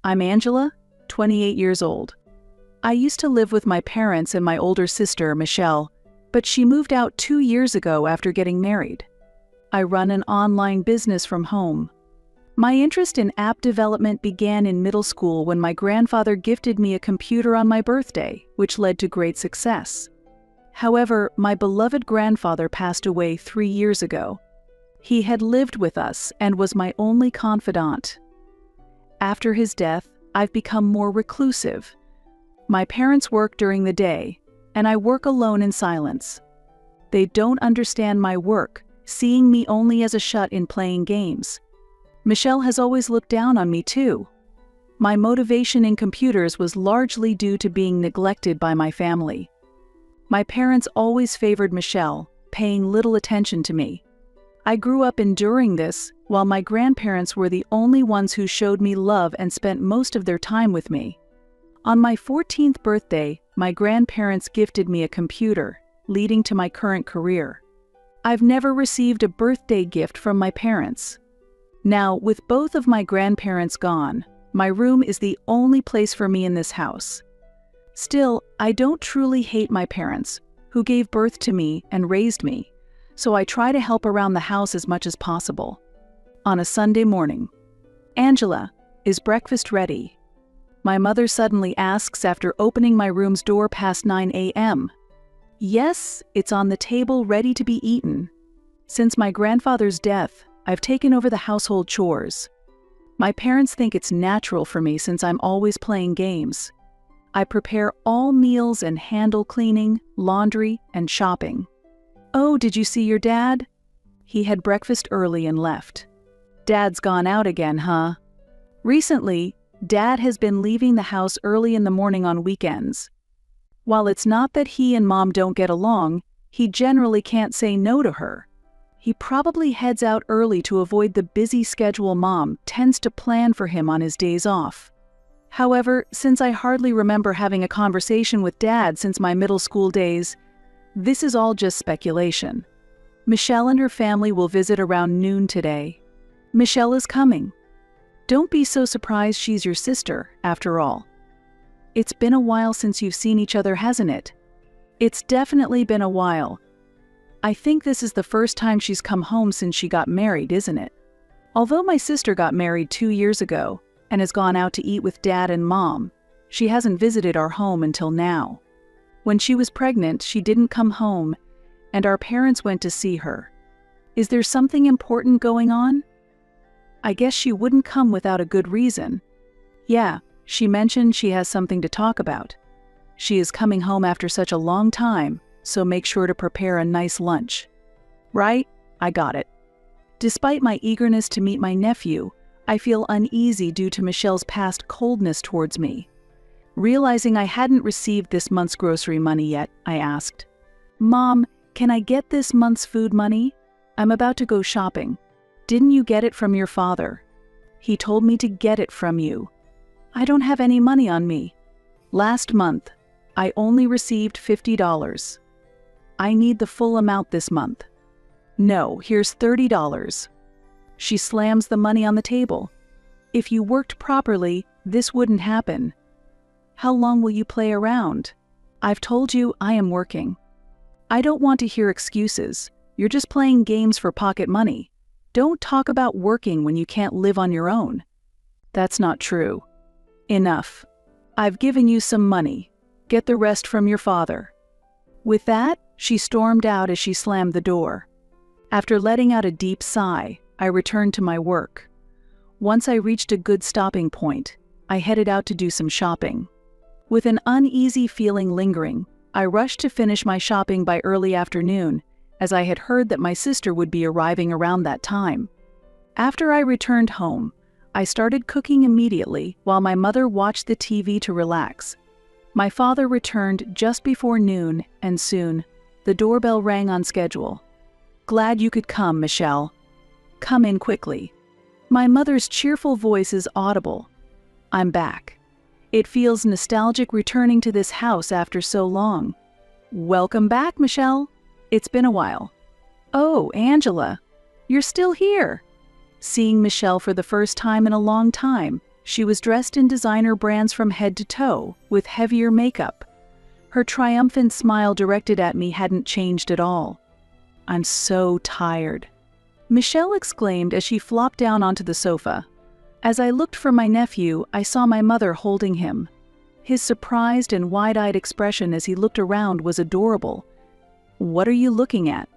I'm Angela, 28 years old. I used to live with my parents and my older sister, Michelle, but she moved out 2 years ago after getting married. I run an online business from home. My interest in app development began in middle school when my grandfather gifted me a computer on my birthday, which led to great success. However, my beloved grandfather passed away 3 years ago. He had lived with us and was my only confidant. After his death, I've become more reclusive. My parents work during the day, and I work alone in silence. They don't understand my work, seeing me only as a shut-in playing games. Michelle has always looked down on me too. My motivation in computers was largely due to being neglected by my family. My parents always favored Michelle, paying little attention to me. I grew up enduring this, while my grandparents were the only ones who showed me love and spent most of their time with me. On my 14th birthday, my grandparents gifted me a computer, leading to my current career. I've never received a birthday gift from my parents. Now, with both of my grandparents gone, my room is the only place for me in this house. Still, I don't truly hate my parents, who gave birth to me and raised me, so I try to help around the house as much as possible. On a Sunday morning, "Angela, is breakfast ready?" My mother suddenly asks after opening my room's door past 9 a.m. "Yes, it's on the table ready to be eaten." Since my grandfather's death, I've taken over the household chores. My parents think it's natural for me since I'm always playing games. I prepare all meals and handle cleaning, laundry, and shopping. "Oh, did you see your dad?" He had breakfast early and left. "Dad's gone out again, huh?" Recently, Dad has been leaving the house early in the morning on weekends. While it's not that he and Mom don't get along, he generally can't say no to her. He probably heads out early to avoid the busy schedule Mom tends to plan for him on his days off. However, since I hardly remember having a conversation with Dad since my middle school days, this is all just speculation. Michelle and her family will visit around noon today. Michelle is coming. Don't be so surprised she's your sister, after all. It's been a while since you've seen each other, hasn't it? It's definitely been a while. I think this is the first time she's come home since she got married, isn't it? Although my sister got married 2 years ago and has gone out to eat with Dad and Mom, she hasn't visited our home until now. When she was pregnant, she didn't come home, and our parents went to see her. Is there something important going on? I guess she wouldn't come without a good reason. Yeah, she mentioned she has something to talk about. She is coming home after such a long time, so make sure to prepare a nice lunch. Right? I got it. Despite my eagerness to meet my nephew, I feel uneasy due to Michelle's past coldness towards me. Realizing I hadn't received this month's grocery money yet, I asked, "Mom, can I get this month's food money? I'm about to go shopping. Didn't you get it from your father?" "He told me to get it from you." "I don't have any money on me. Last month, I only received $50. I need the full amount this month." "No, here's $30. She slams the money on the table. "If you worked properly, this wouldn't happen." "How long will you play around?" "I've told you I am working." "I don't want to hear excuses. You're just playing games for pocket money. Don't talk about working when you can't live on your own." "That's not true." "Enough. I've given you some money. Get the rest from your father." With that, she stormed out as she slammed the door. After letting out a deep sigh, I returned to my work. Once I reached a good stopping point, I headed out to do some shopping. With an uneasy feeling lingering, I rushed to finish my shopping by early afternoon, as I had heard that my sister would be arriving around that time. After I returned home, I started cooking immediately while my mother watched the TV to relax. My father returned just before noon, and soon, the doorbell rang on schedule. "Glad you could come, Michelle. Come in quickly." My mother's cheerful voice is audible. I'm back. It feels nostalgic returning to this house after so long. "Welcome back, Michelle. It's been a while." "Oh, Angela, you're still here." Seeing Michelle for the first time in a long time, She was dressed in designer brands from head to toe, with heavier makeup. Her triumphant smile directed at me hadn't changed at all. "I'm so tired," Michelle exclaimed as she flopped down onto the sofa. As I looked for my nephew, I saw my mother holding him. His surprised and wide-eyed expression as he looked around was adorable. "What are you looking at?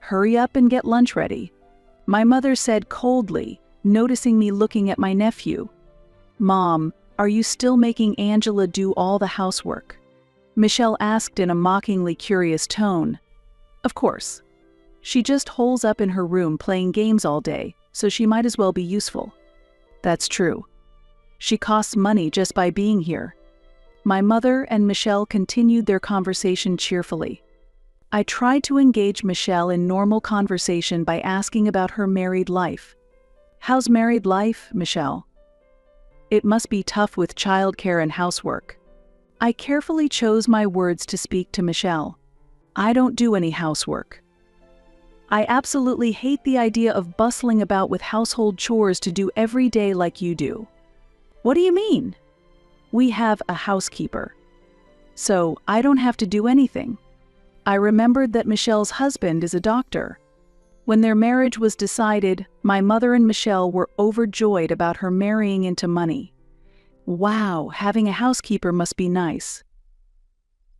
Hurry up and get lunch ready," my mother said coldly, noticing me looking at my nephew. "Mom, are you still making Angela do all the housework?" Michelle asked in a mockingly curious tone. "Of course. She just holes up in her room playing games all day, so she might as well be useful." "That's true. She costs money just by being here." My mother and Michelle continued their conversation cheerfully. I tried to engage Michelle in normal conversation by asking about her married life. "How's married life, Michelle?" "It must be tough with childcare and housework." I carefully chose my words to speak to Michelle. "I don't do any housework. I absolutely hate the idea of bustling about with household chores to do every day like you do." "What do you mean?" "We have a housekeeper. So I don't have to do anything." I remembered that Michelle's husband is a doctor. When their marriage was decided, my mother and Michelle were overjoyed about her marrying into money. Wow, having a housekeeper must be nice.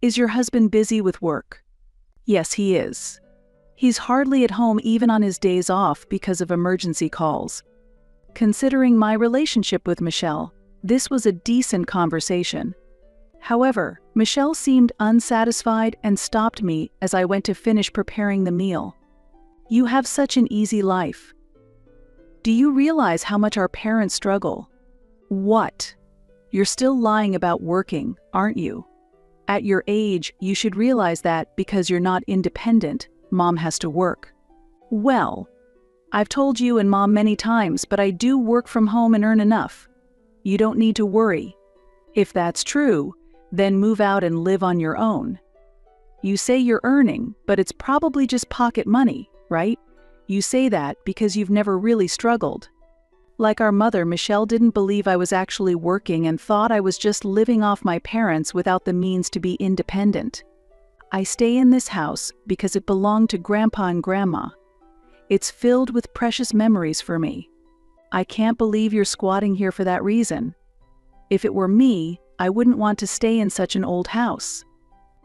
"Is your husband busy with work?" "Yes, he is. He's hardly at home even on his days off because of emergency calls." Considering my relationship with Michelle, this was a decent conversation. However, Michelle seemed unsatisfied and stopped me as I went to finish preparing the meal. "You have such an easy life. Do you realize how much our parents struggle?" "What? You're still lying about working, aren't you? At your age, you should realize that because you're not independent, Mom has to work." "Well, I've told you and Mom many times, but I do work from home and earn enough. You don't need to worry. If that's true, then move out and live on your own. You say you're earning, but it's probably just pocket money, right? You say that because you've never really struggled." Like our mother, Michelle didn't believe I was actually working and thought I was just living off my parents without the means to be independent. "I stay in this house because it belonged to Grandpa and Grandma. It's filled with precious memories for me. I can't believe you're squatting here for that reason. If it were me, I wouldn't want to stay in such an old house.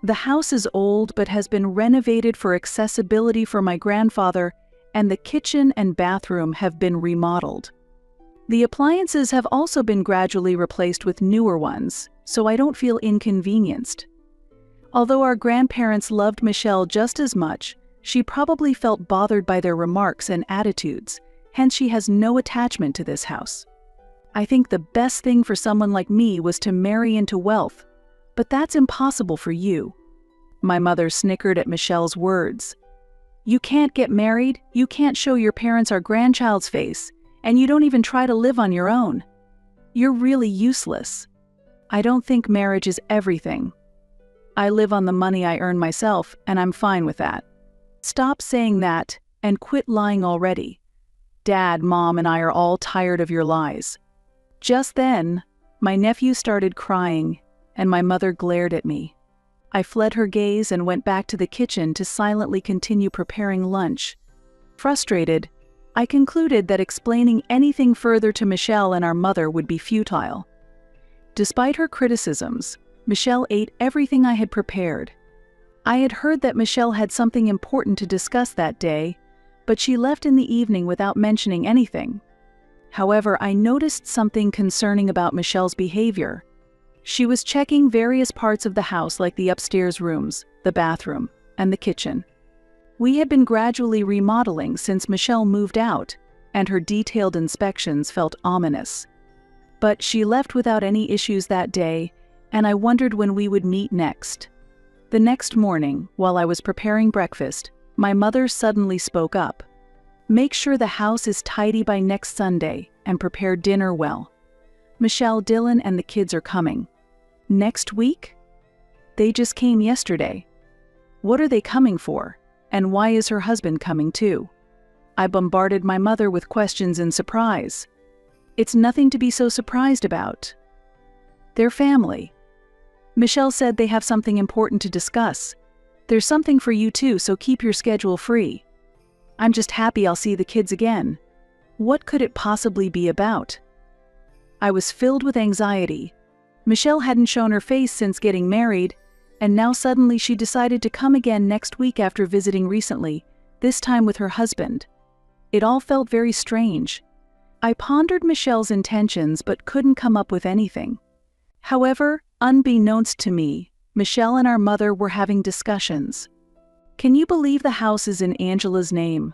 The house is old but has been renovated for accessibility for my grandfather, and the kitchen and bathroom have been remodeled. The appliances have also been gradually replaced with newer ones, so I don't feel inconvenienced." Although our grandparents loved Michelle just as much, she probably felt bothered by their remarks and attitudes, hence she has no attachment to this house. "I think the best thing for someone like me was to marry into wealth, but that's impossible for you." My mother snickered at Michelle's words. "You can't get married, you can't show your parents our grandchild's face, and you don't even try to live on your own. You're really useless. I don't think marriage is everything. I live on the money I earn myself, and I'm fine with that. Stop saying that, and quit lying already. Dad, Mom, and I are all tired of your lies." Just then, my nephew started crying, and my mother glared at me. I fled her gaze and went back to the kitchen to silently continue preparing lunch. Frustrated, I concluded that explaining anything further to Michelle and our mother would be futile. Despite her criticisms, Michelle ate everything I had prepared. I had heard that Michelle had something important to discuss that day, but she left in the evening without mentioning anything. However, I noticed something concerning about Michelle's behavior. She was checking various parts of the house like the upstairs rooms, the bathroom, and the kitchen. We had been gradually remodeling since Michelle moved out, and her detailed inspections felt ominous. But she left without any issues that day, and I wondered when we would meet next. The next morning, while I was preparing breakfast, my mother suddenly spoke up. "Make sure the house is tidy by next Sunday, and prepare dinner well. Michelle, Dylan, and the kids are coming." "Next week?" "They just came yesterday." "What are they coming for? And why is her husband coming too?" I bombarded my mother with questions in surprise. It's nothing to be so surprised about. Their family. Michelle said they have something important to discuss. There's something for you too, so keep your schedule free. I'm just happy I'll see the kids again. What could it possibly be about? I was filled with anxiety. Michelle hadn't shown her face since getting married, and now suddenly she decided to come again next week after visiting recently, this time with her husband. It all felt very strange. I pondered Michelle's intentions but couldn't come up with anything. However, unbeknownst to me, Michelle and our mother were having discussions. Can you believe the house is in Angela's name?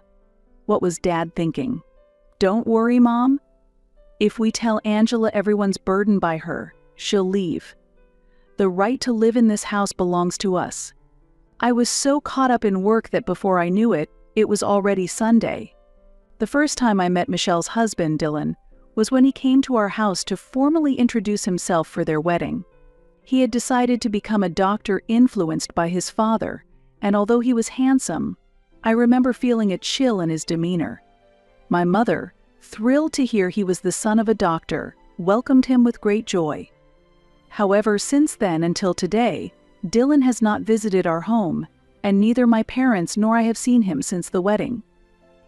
What was Dad thinking? Don't worry, Mom. If we tell Angela everyone's burdened by her, she'll leave. The right to live in this house belongs to us. I was so caught up in work that before I knew it, it was already Sunday. The first time I met Michelle's husband, Dylan, was when he came to our house to formally introduce himself for their wedding. He had decided to become a doctor influenced by his father, and although he was handsome, I remember feeling a chill in his demeanor. My mother, thrilled to hear he was the son of a doctor, welcomed him with great joy. However, since then until today, Dylan has not visited our home, and neither my parents nor I have seen him since the wedding.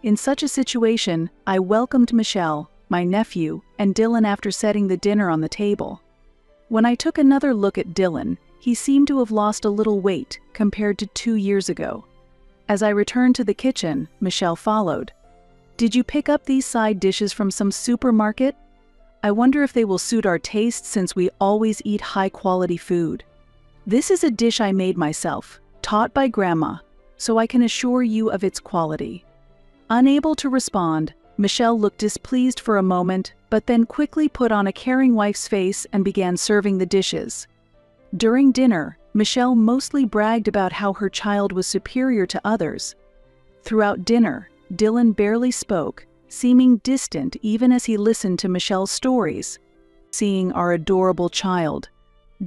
In such a situation, I welcomed Michelle, my nephew, and Dylan after setting the dinner on the table. When I took another look at Dylan, he seemed to have lost a little weight compared to 2 years ago. As I returned to the kitchen, Michelle followed. Did you pick up these side dishes from some supermarket? I wonder if they will suit our tastes since we always eat high-quality food. This is a dish I made myself, taught by Grandma, so I can assure you of its quality. Unable to respond, Michelle looked displeased for a moment, but then quickly put on a caring wife's face and began serving the dishes. During dinner, Michelle mostly bragged about how her child was superior to others. Throughout dinner, Dylan barely spoke, seeming distant even as he listened to Michelle's stories. Seeing our adorable child.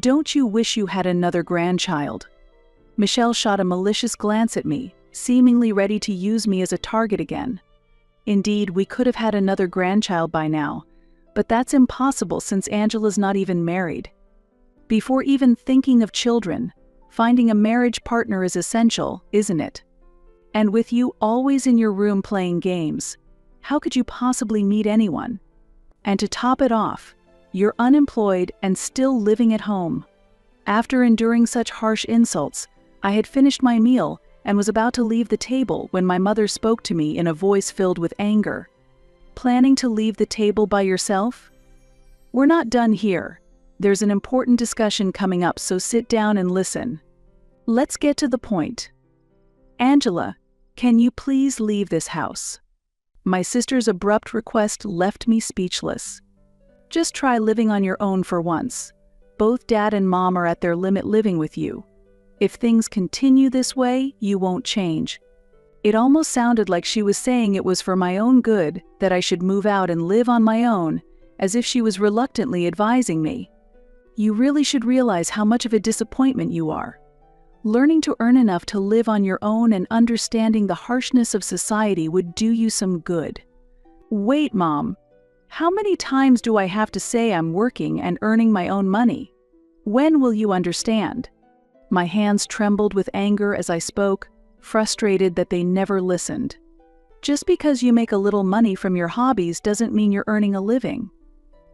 Don't you wish you had another grandchild? Michelle shot a malicious glance at me, seemingly ready to use me as a target again. Indeed, we could have had another grandchild by now, but that's impossible since Angela's not even married. Before even thinking of children, finding a marriage partner is essential, isn't it? And with you always in your room playing games, how could you possibly meet anyone? And to top it off, you're unemployed and still living at home. After enduring such harsh insults, I had finished my meal and was about to leave the table when my mother spoke to me in a voice filled with anger. Planning to leave the table by yourself? We're not done here. There's an important discussion coming up, so sit down and listen. Let's get to the point. Angela, can you please leave this house? My sister's abrupt request left me speechless. Just try living on your own for once. Both Dad and Mom are at their limit living with you. If things continue this way, you won't change. It almost sounded like she was saying it was for my own good that I should move out and live on my own, as if she was reluctantly advising me. You really should realize how much of a disappointment you are. Learning to earn enough to live on your own and understanding the harshness of society would do you some good. Wait, Mom. How many times do I have to say I'm working and earning my own money? When will you understand? My hands trembled with anger as I spoke, frustrated that they never listened. Just because you make a little money from your hobbies doesn't mean you're earning a living.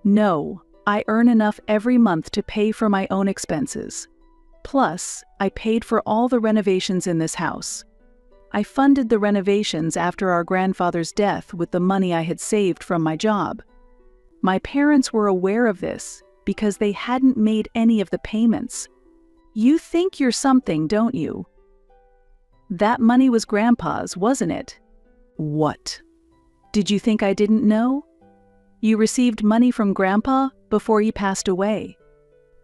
No, I earn enough every month to pay for my own expenses. Plus, I paid for all the renovations in this house. I funded the renovations after our grandfather's death with the money I had saved from my job. My parents were aware of this because they hadn't made any of the payments. You think you're something, don't you? That money was Grandpa's, wasn't it? What? Did you think I didn't know? You received money from Grandpa before he passed away.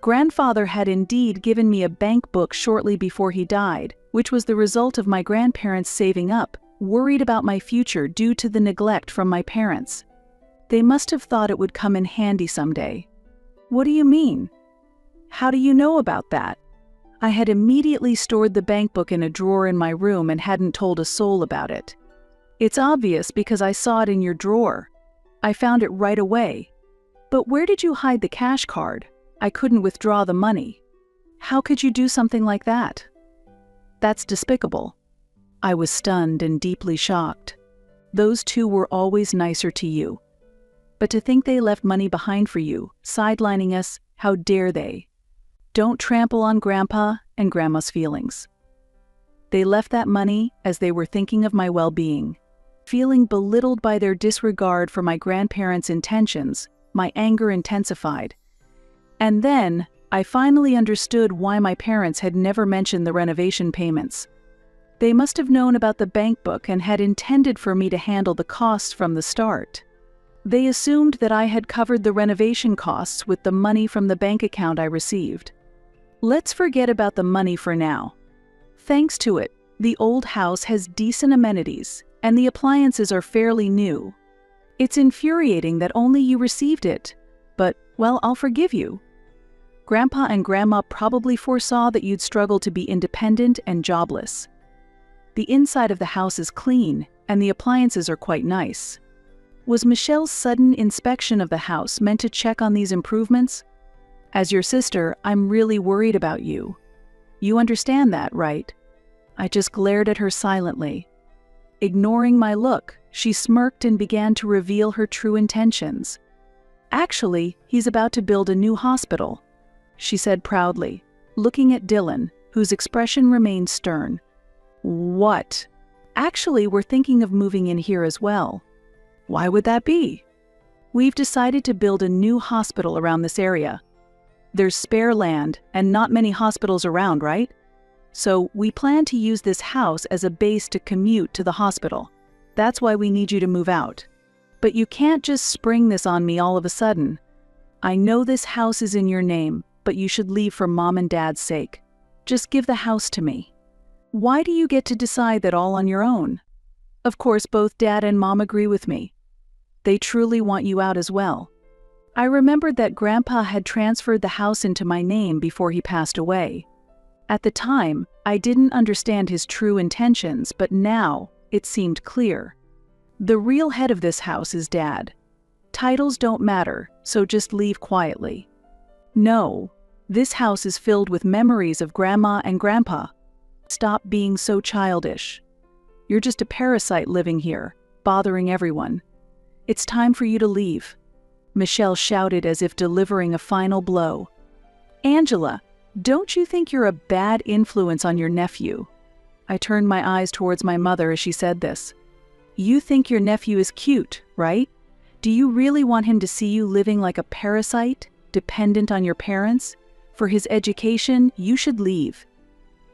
Grandfather had indeed given me a bank book shortly before he died, which was the result of my grandparents saving up, worried about my future due to the neglect from my parents. They must have thought it would come in handy someday. What do you mean? How do you know about that? I had immediately stored the bank book in a drawer in my room and hadn't told a soul about it. It's obvious because I saw it in your drawer. I found it right away. But where did you hide the cash card? I couldn't withdraw the money. How could you do something like that? That's despicable. I was stunned and deeply shocked. Those two were always nicer to you. But to think they left money behind for you, sidelining us, how dare they? Don't trample on Grandpa and Grandma's feelings. They left that money as they were thinking of my well-being. Feeling belittled by their disregard for my grandparents' intentions, my anger intensified. And then, I finally understood why my parents had never mentioned the renovation payments. They must have known about the bank book and had intended for me to handle the costs from the start. They assumed that I had covered the renovation costs with the money from the bank account I received. Let's forget about the money for now. Thanks to it, the old house has decent amenities, and the appliances are fairly new. It's infuriating that only you received it, but, well, I'll forgive you. Grandpa and Grandma probably foresaw that you'd struggle to be independent and jobless. The inside of the house is clean, and the appliances are quite nice. Was Michelle's sudden inspection of the house meant to check on these improvements? As your sister, I'm really worried about you. You understand that, right? I just glared at her silently. Ignoring my look, she smirked and began to reveal her true intentions. Actually, he's about to build a new hospital, she said proudly, looking at Dylan, whose expression remained stern. What? Actually, we're thinking of moving in here as well. Why would that be? We've decided to build a new hospital around this area. There's spare land and not many hospitals around, right? So we plan to use this house as a base to commute to the hospital. That's why we need you to move out. But you can't just spring this on me all of a sudden. I know this house is in your name, but you should leave for Mom and Dad's sake. Just give the house to me. Why do you get to decide that all on your own? Of course, both Dad and Mom agree with me. They truly want you out as well. I remembered that Grandpa had transferred the house into my name before he passed away. At the time, I didn't understand his true intentions, but now it seemed clear. The real head of this house is Dad. Titles don't matter, so just leave quietly. No, this house is filled with memories of Grandma and Grandpa. Stop being so childish. You're just a parasite living here, bothering everyone. It's time for you to leave. Michelle shouted as if delivering a final blow. Angela, don't you think you're a bad influence on your nephew? I turned my eyes towards my mother as she said this. You think your nephew is cute, right? Do you really want him to see you living like a parasite, dependent on your parents? For his education, you should leave.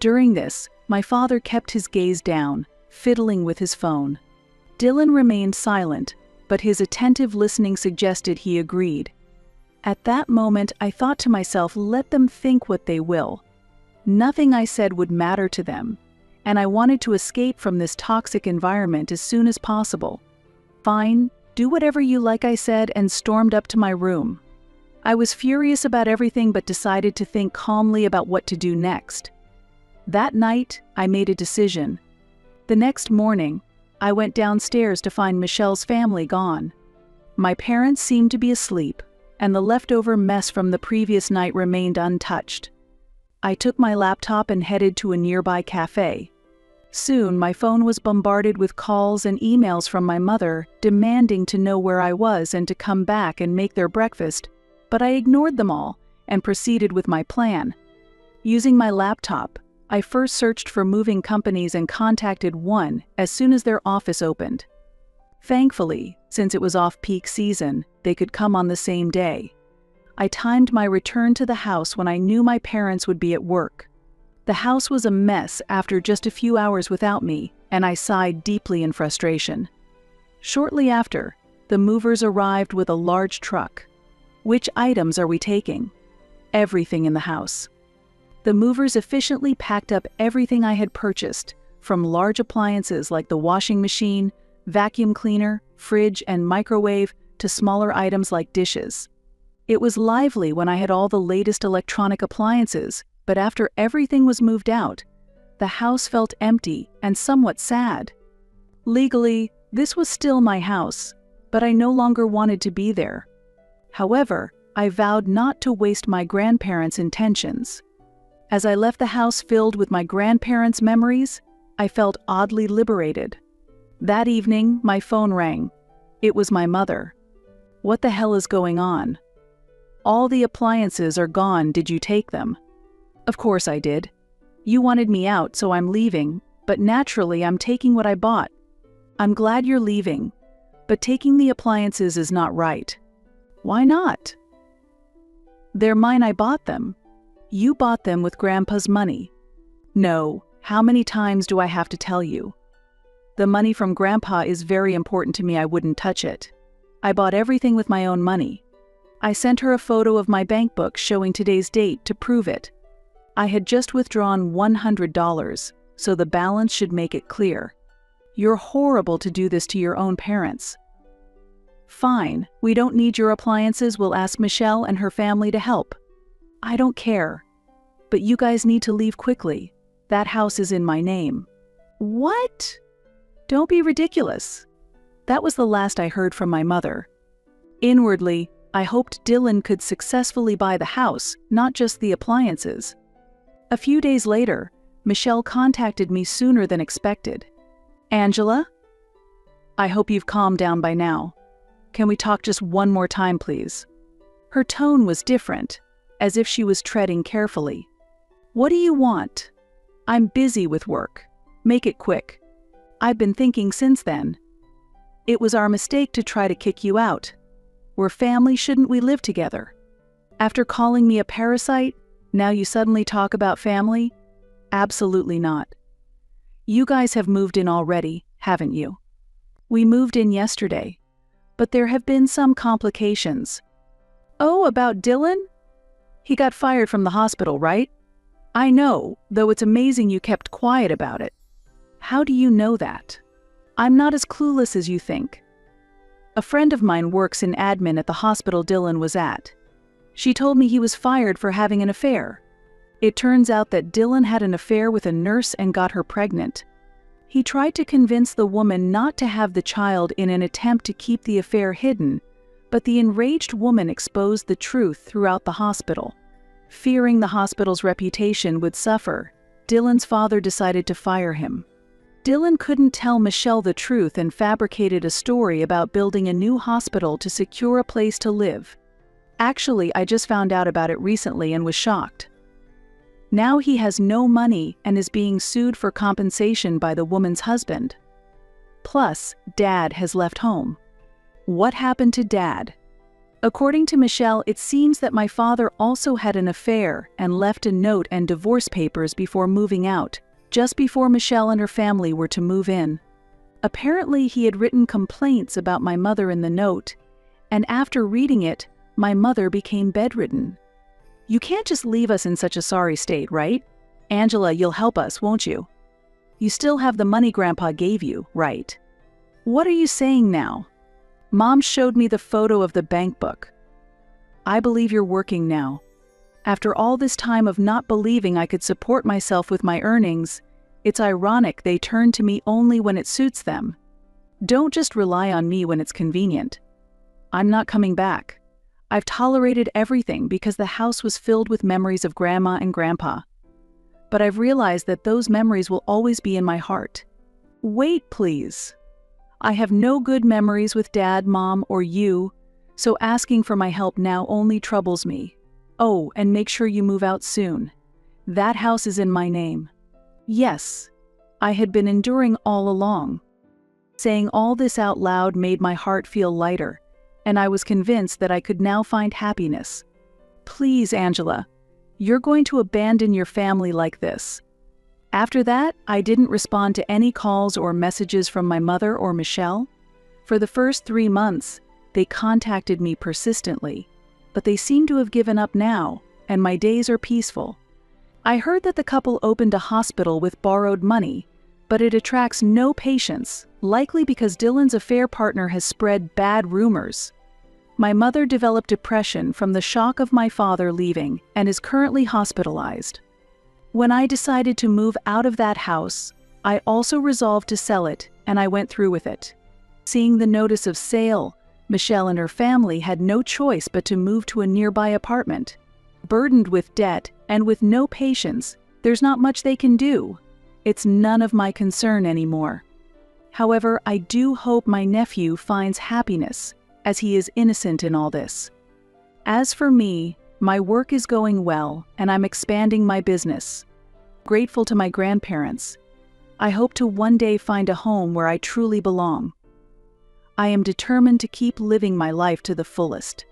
During this, my father kept his gaze down, fiddling with his phone. Dylan remained silent, but his attentive listening suggested he agreed. At that moment, I thought to myself, let them think what they will. Nothing I said would matter to them, and I wanted to escape from this toxic environment as soon as possible. Fine, do whatever you like, I said, and stormed up to my room. I was furious about everything but decided to think calmly about what to do next. That night, I made a decision. The next morning, I went downstairs to find Michelle's family gone. My parents seemed to be asleep, and the leftover mess from the previous night remained untouched. I took my laptop and headed to a nearby cafe. Soon, my phone was bombarded with calls and emails from my mother, demanding to know where I was and to come back and make their breakfast, but I ignored them all and proceeded with my plan. Using my laptop, I first searched for moving companies and contacted one as soon as their office opened. Thankfully, since it was off-peak season, they could come on the same day. I timed my return to the house when I knew my parents would be at work. The house was a mess after just a few hours without me, and I sighed deeply in frustration. Shortly after, the movers arrived with a large truck. Which items are we taking? Everything in the house. The movers efficiently packed up everything I had purchased, from large appliances like the washing machine, vacuum cleaner, fridge, and microwave, to smaller items like dishes. It was lively when I had all the latest electronic appliances, but after everything was moved out, the house felt empty and somewhat sad. Legally, this was still my house, but I no longer wanted to be there. However, I vowed not to waste my grandparents' intentions. As I left the house filled with my grandparents' memories, I felt oddly liberated. That evening, my phone rang. It was my mother. "What the hell is going on?" "All the appliances are gone, did you take them?" "Of course I did. You wanted me out, so I'm leaving, but naturally I'm taking what I bought." "I'm glad you're leaving, but taking the appliances is not right." "Why not?" "They're mine, I bought them." "You bought them with Grandpa's money." "No, how many times do I have to tell you? The money from Grandpa is very important to me, I wouldn't touch it. I bought everything with my own money." I sent her a photo of my bank book showing today's date to prove it. I had just withdrawn $100, so the balance should make it clear. "You're horrible to do this to your own parents." "Fine, we don't need your appliances, we'll ask Michelle and her family to help." "I don't care. But you guys need to leave quickly. That house is in my name." "What?" "Don't be ridiculous." That was the last I heard from my mother. Inwardly, I hoped Dylan could successfully buy the house, not just the appliances. A few days later, Michelle contacted me sooner than expected. "Angela? I hope you've calmed down by now. Can we talk just one more time, please?" Her tone was different, as if she was treading carefully. "What do you want?" "I'm busy with work. Make it quick." "I've been thinking since then. It was our mistake to try to kick you out. We're family, shouldn't we live together? After calling me a parasite, now you suddenly talk about family? Absolutely not. You guys have moved in already, haven't you?" "We moved in yesterday, but there have been some complications." "Oh, about Dylan? He got fired from the hospital, right?" "I know, though it's amazing you kept quiet about it." "How do you know that?" "I'm not as clueless as you think. A friend of mine works in admin at the hospital Dylan was at. She told me he was fired for having an affair. It turns out that Dylan had an affair with a nurse and got her pregnant. He tried to convince the woman not to have the child in an attempt to keep the affair hidden, but the enraged woman exposed the truth throughout the hospital. Fearing the hospital's reputation would suffer, Dylan's father decided to fire him. Dylan couldn't tell Michelle the truth and fabricated a story about building a new hospital to secure a place to live. Actually, I just found out about it recently and was shocked. Now he has no money and is being sued for compensation by the woman's husband. Plus, Dad has left home. What happened to Dad? According to Michelle, it seems that my father also had an affair and left a note and divorce papers before moving out, just before Michelle and her family were to move in. Apparently, he had written complaints about my mother in the note, and after reading it, my mother became bedridden. You can't just leave us in such a sorry state, right? Angela, you'll help us, won't you? You still have the money Grandpa gave you, right? What are you saying now? Mom showed me the photo of the bank book. I believe you're working now. After all this time of not believing I could support myself with my earnings, it's ironic they turn to me only when it suits them. Don't just rely on me when it's convenient. I'm not coming back. I've tolerated everything because the house was filled with memories of Grandma and Grandpa. But I've realized that those memories will always be in my heart. Wait, please. I have no good memories with Dad, Mom, or you, so asking for my help now only troubles me. Oh, and make sure you move out soon. That house is in my name. Yes, I had been enduring all along. Saying all this out loud made my heart feel lighter, and I was convinced that I could now find happiness. Please, Angela, you're going to abandon your family like this. After that, I didn't respond to any calls or messages from my mother or Michelle. For the first 3 months, they contacted me persistently, but they seem to have given up now, and my days are peaceful. I heard that the couple opened a hospital with borrowed money, but it attracts no patients, likely because Dylan's affair partner has spread bad rumors. My mother developed depression from the shock of my father leaving and is currently hospitalized. When I decided to move out of that house, I also resolved to sell it, and I went through with it. Seeing the notice of sale Michelle and her family had no choice but to move to a nearby apartment. Burdened with debt and with no patience, there's not much they can do. It's none of my concern anymore. However, I do hope my nephew finds happiness, as he is innocent in all this. As for me, my work is going well, and I'm expanding my business. Grateful to my grandparents, I hope to one day find a home where I truly belong. I am determined to keep living my life to the fullest.